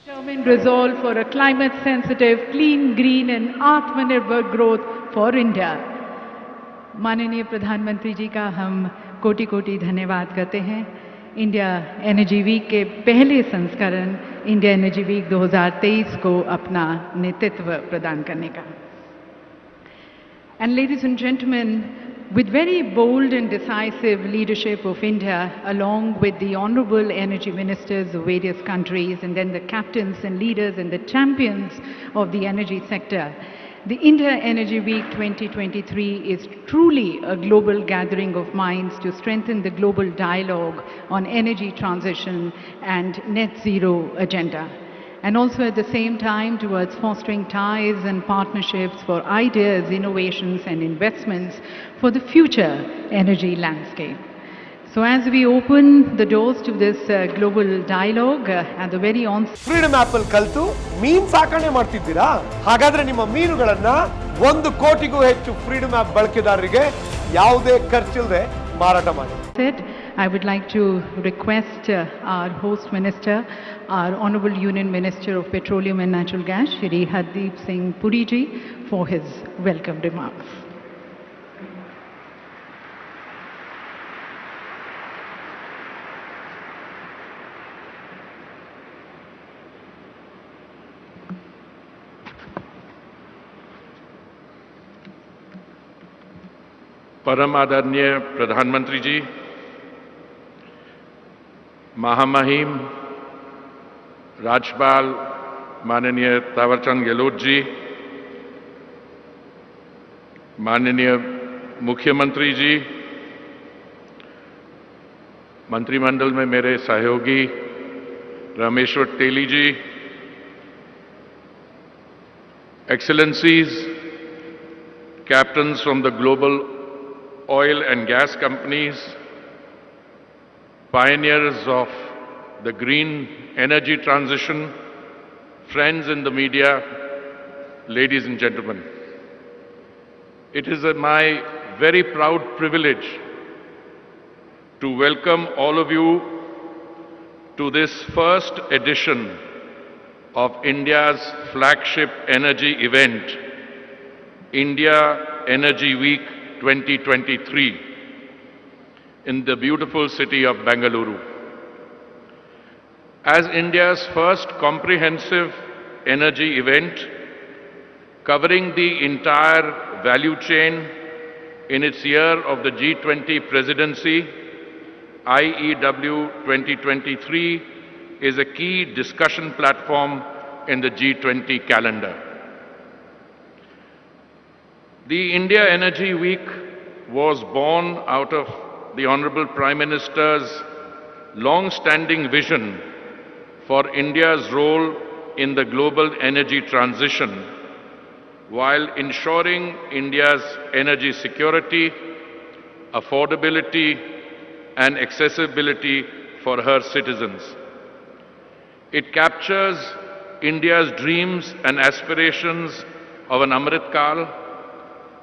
Determined resolve for a climate-sensitive, clean, green and आत्मनिर्भर growth for India. माननीय प्रधानमंत्री जी का हम कोटि कोटि धन्यवाद करते हैं इंडिया एनर्जी वीक के पहले संस्करण इंडिया एनर्जी वीक 2023 को अपना नेतृत्व प्रदान करने का. And ladies and gentlemen, with very bold and decisive leadership of India, along with the honorable energy ministers of various countries, and then the captains and leaders and the champions of the energy sector, the India Energy Week 2023 is truly a global gathering of minds to strengthen the global dialogue on energy transition and net zero agenda, and also at the same time towards fostering ties and partnerships for ideas, innovations and investments for the future energy landscape. So as we open the doors to this global dialogue at the very onset, freedom of ಅಲ್ಲಿ ಕಲಿತು ಮೀನು ಸಾಕಣೆ ಮಾಡ್ತಿದ್ದೀರಾ? ಹಾಗಾದ್ರೆ ನಿಮ್ಮ ಮೀನುಗಳನ್ನ 1 ಕೋಟಿಗೂ ಹೆಚ್ಚು ಫ್ರೀಡಮ್ ಆಪ್ ಬಳಕೆದಾರರಿಗೆ ಯಾವುದೇ ಖರ್ಚಿಲ್ಲದೆ ಮಾರಾಟ ಮಾಡಿ. I would like to request our host minister, our Honorable Union Minister of Petroleum and Natural Gas, Shri Hardeep Singh Puri ji, for his welcome remarks. परम आदरणीय प्रधानमंत्री जी, महामहिम राज्यपाल माननीय तावरचंद गहलोत जी, माननीय मुख्यमंत्री जी, मंत्रिमंडल में मेरे सहयोगी रामेश्वर तेली जी, excellencies, captains from the global oil and gas companies, pioneers of the green energy transition, friends in the media, ladies and gentlemen. It is my very proud privilege to welcome all of you to this first edition of India's flagship energy event, India Energy Week 2023, in the beautiful city of Bengaluru. As India's first comprehensive energy event covering the entire value chain in its year of the G20 presidency, IEW 2023 is a key discussion platform in the G20 calendar. The India Energy Week was born out of the Honorable Prime Minister's long-standing vision for India's role in the global energy transition while ensuring India's energy security, affordability and accessibility for her citizens. It captures India's dreams and aspirations of an Amrit Kal,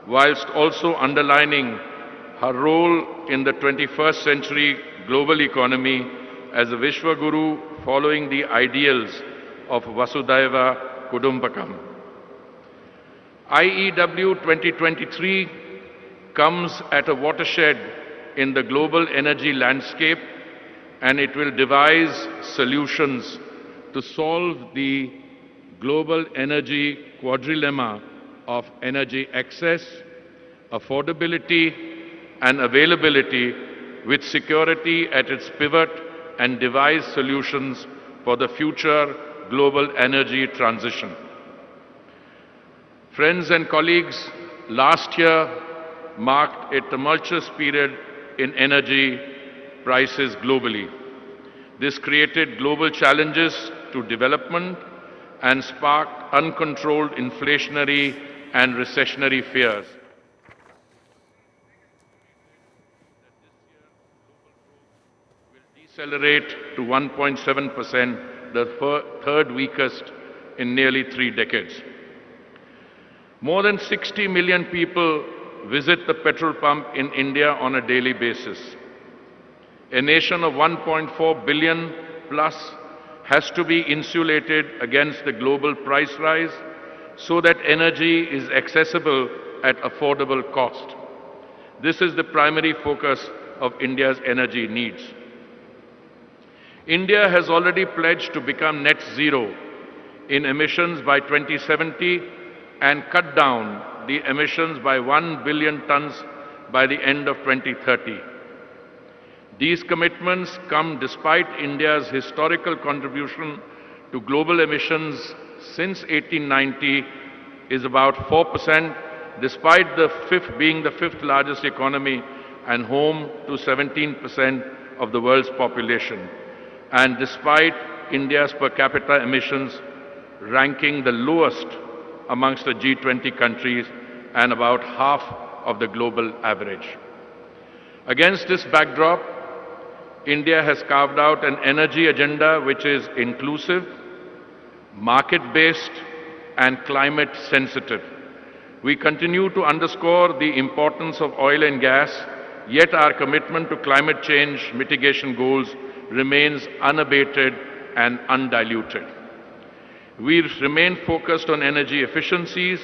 whilst also underlining her role in the 21st century global economy as a Vishwaguru following the ideals of Vasudhaiva Kudumbakam. IEW 2023 comes at a watershed in the global energy landscape, and it will devise solutions to solve the global energy quadrilemma of energy access, affordability and availability, with security at its pivot, and devise solutions for the future global energy transition. Friends and colleagues, last year marked a tumultuous period in energy prices globally. This created global challenges to development and sparked uncontrolled inflationary and recessionary fears. Will decelerate to 1.7%, the third weakest in nearly 3 decades. More than 60 million people visit the petrol pump in India on a daily basis. A nation of 1.4 billion plus has to be insulated against the global price rise so that energy is accessible at affordable cost. This is the primary focus of India's energy needs. India has already pledged to become net zero in emissions by 2070 and cut down the emissions by 1 billion tons by the end of 2030. These commitments come despite India's historical contribution to global emissions since 1890 is about 4%, despite being the fifth largest economy and home to 17% of the world's population, and despite India's per capita emissions ranking the lowest amongst the G20 countries and about half of the global average. Against this backdrop, India has carved out an energy agenda which is inclusive, market-based, and climate-sensitive. We continue to underscore the importance of oil and gas, yet our commitment to climate change mitigation goals remains unabated and undiluted. We remain focused on energy efficiencies,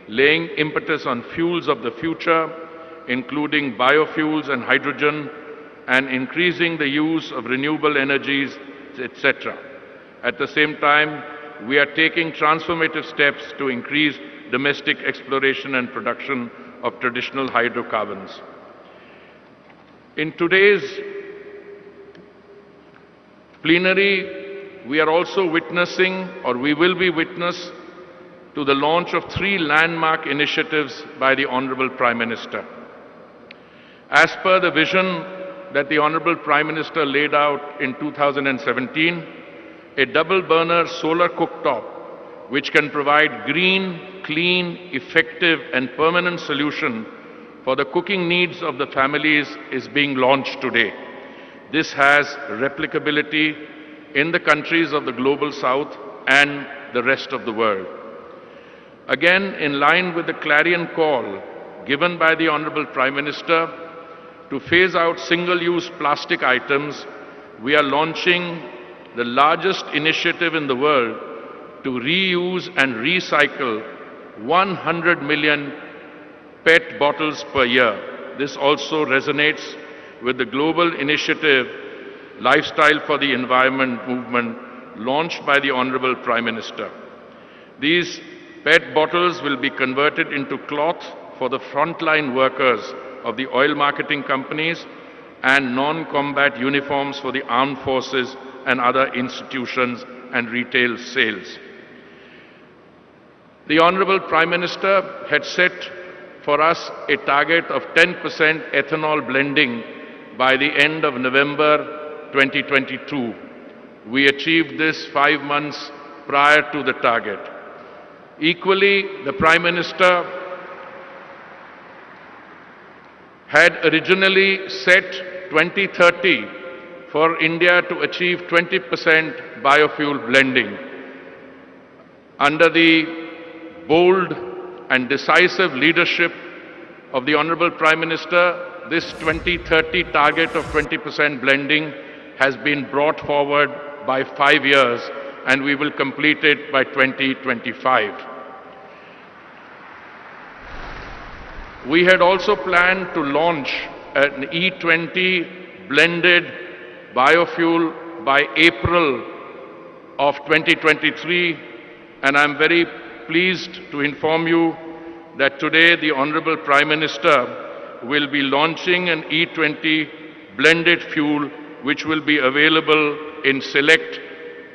laying impetus on fuels of the future, including biofuels and hydrogen, and increasing the use of renewable energies, etc. At the same time, we are taking transformative steps to increase domestic exploration and production of traditional hydrocarbons. In today's plenary, we are also witnessing, or we will be witness, to the launch of 3 landmark initiatives by the Honorable Prime Minister. As per the vision that the Honorable Prime Minister laid out in 2017, a double-burner solar cooktop which can provide green, clean, effective and permanent solution for the cooking needs of the families is being launched today. This has replicability in the countries of the Global South and the rest of the world. Again, in line with the clarion call given by the Honorable Prime Minister to phase out single-use plastic items, we are launching the largest initiative in the world to reuse and recycle 100 million PET bottles per year. This also resonates with the global initiative Lifestyle for the Environment movement launched by the Honorable Prime Minister. These PET bottles will be converted into cloth for the frontline workers of the oil marketing companies and non-combat uniforms for the armed forces and other institutions and retail sales. The Honorable Prime Minister had set for us a target of 10% ethanol blending by the end of November 2022. We achieved this 5 months prior to the target. Equally, the Prime Minister had originally set 2030 for India to achieve 20% biofuel blending. Under the bold and decisive leadership of the Honorable Prime Minister, this 2030 target of 20% blending has been brought forward by 5 years, and we will complete it by 2025. We had also planned to launch an E20 blended biofuel by April of 2023, and I'm very pleased to inform you that today the Honorable Prime Minister will be launching an E20 blended fuel which will be available in select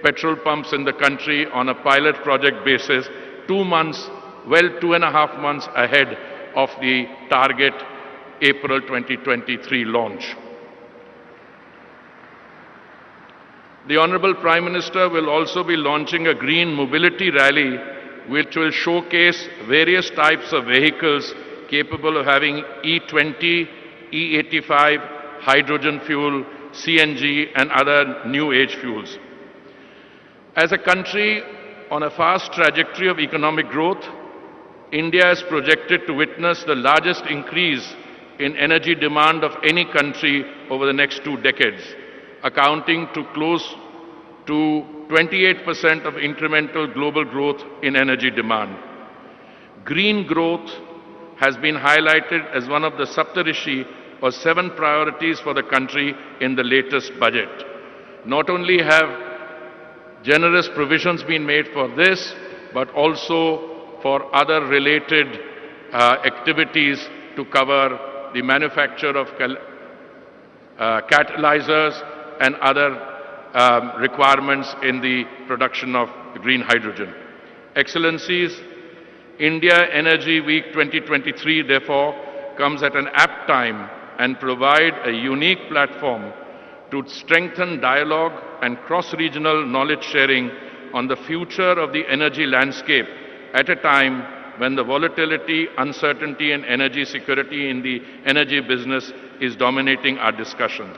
petrol pumps in the country on a pilot project basis 2 months, 2.5 months ahead of the target April 2023 launch. The Honorable Prime Minister will also be launching a green mobility rally which will showcase various types of vehicles capable of having E20, E85, hydrogen fuel, CNG and other new age fuels. As a country on a fast trajectory of economic growth, India is projected to witness the largest increase in energy demand of any country over the next 2 decades, accounting to close to 28% of incremental global growth in energy demand. Green growth has been highlighted as one of the Saptarishi or 7 priorities for the country in the latest budget. Not only have generous provisions been made for this, but also for other related activities to cover the manufacture of catalyzers and other requirements in the production of green hydrogen. Excellencies, India Energy Week 2023 therefore comes at an apt time and provide a unique platform to strengthen dialogue and cross-regional knowledge sharing on the future of the energy landscape at a time when the volatility, uncertainty and energy security in the energy business is dominating our discussion.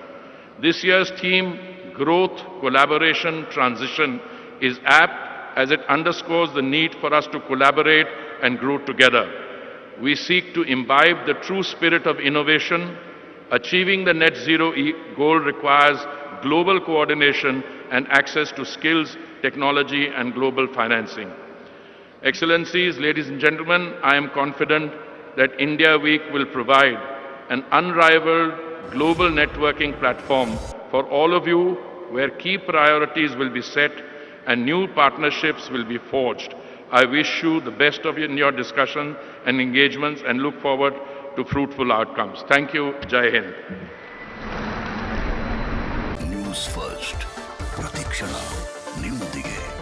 This year's theme, Growth, Collaboration, Transition, is apt as it underscores the need for us to collaborate and grow together. We seek to imbibe the true spirit of innovation. Achieving the net zero goal requires global coordination and access to skills, technology and global financing. Excellencies, ladies and gentlemen, I am confident that India Week will provide an unrivaled global networking platform for all of you, where key priorities will be set and new partnerships will be forged. I wish you the best of in your discussion and engagements and look forward to fruitful outcomes. Thank you. Jai Hind. News first ಪ್ರತಿಕ್ಷಣ ನಿಮ್ಮೊಂದಿಗೆ.